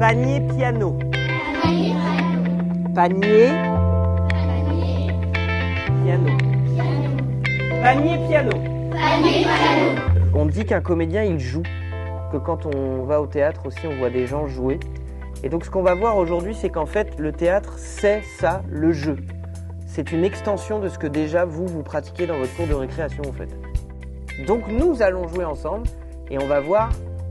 Panier piano. Panier piano. Panier piano. On dit qu'un comédien il joue, que quand on va au théâtre aussi on voit des gens jouer. Et donc ce qu'on va voir aujourd'hui c'est qu'en fait le théâtre c'est ça, le jeu. C'est une extension de ce que déjà vous pratiquez dans votre cours de récréation en fait. Donc nous allons jouer ensemble et on va voir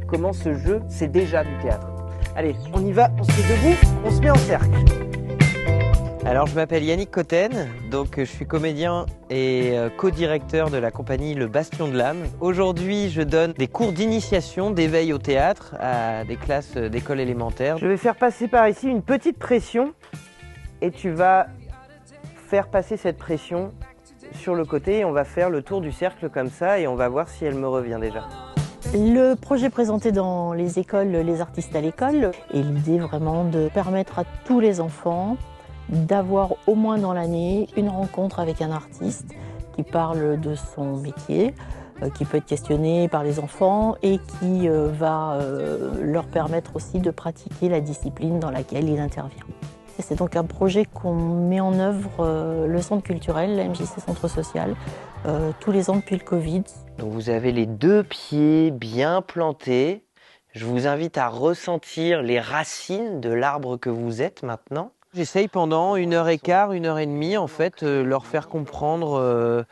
comment ce jeu c'est déjà du théâtre. Allez, on y va, on se met debout, on se met en cercle. Alors je m'appelle Yannick Cotten, donc je suis comédien et co-directeur de la compagnie Le Bastion de l'Âme. Aujourd'hui je donne des cours d'initiation, d'éveil au théâtre à des classes d'école élémentaire. Je vais faire passer par ici une petite pression et tu vas faire passer cette pression sur le côté et on va faire le tour du cercle comme ça et on va voir si elle me revient déjà. Le projet présenté dans les écoles, les artistes à l'école, et l'idée vraiment de permettre à tous les enfants d'avoir au moins dans l'année une rencontre avec un artiste qui parle de son métier, qui peut être questionné par les enfants et qui va leur permettre aussi de pratiquer la discipline dans laquelle il intervient. C'est donc un projet qu'on met en œuvre, le centre culturel, la MJC Centre Social, tous les ans depuis le Covid. Donc vous avez les deux pieds bien plantés. Je vous invite à ressentir les racines de l'arbre que vous êtes maintenant. J'essaye pendant 1h15, 1h30 en fait, leur faire comprendre,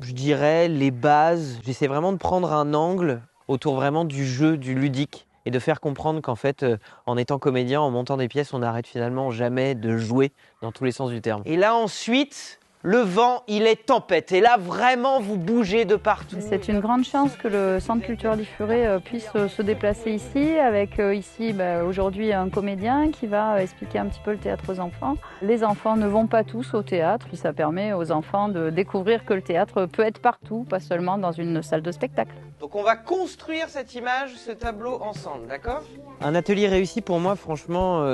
je dirais, les bases. J'essaie vraiment de prendre un angle autour vraiment du jeu, du ludique. Et de faire comprendre qu'en fait, en étant comédien, en montant des pièces, on n'arrête finalement jamais de jouer dans tous les sens du terme. Et là ensuite, le vent, il est tempête. Et là, vraiment, vous bougez de partout. C'est une grande chance que le Centre culturel du Furet puisse se déplacer ici, avec ici aujourd'hui un comédien qui va expliquer un petit peu le théâtre aux enfants. Les enfants ne vont pas tous au théâtre, et ça permet aux enfants de découvrir que le théâtre peut être partout, pas seulement dans une salle de spectacle. Donc on va construire cette image, ce tableau ensemble, d'accord? Un atelier réussi pour moi, franchement,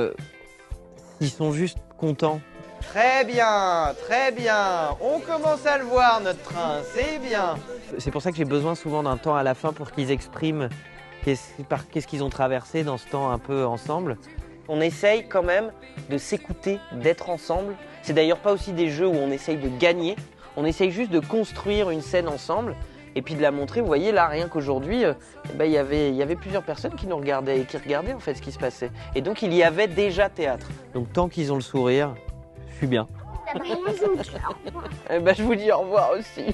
ils sont juste contents. Très bien, très bien. On commence à le voir, notre train, c'est bien. C'est pour ça que j'ai besoin souvent d'un temps à la fin pour qu'ils expriment qu'est-ce qu'ils ont traversé dans ce temps un peu ensemble. On essaye quand même de s'écouter, d'être ensemble. C'est d'ailleurs pas aussi des jeux où on essaye de gagner. On essaye juste de construire une scène ensemble et puis de la montrer. Vous voyez là, rien qu'aujourd'hui, il y avait plusieurs personnes qui nous regardaient et qui regardaient en fait ce qui se passait. Et donc il y avait déjà théâtre. Donc tant qu'ils ont le sourire, je suis bien. Je vous dis au revoir aussi.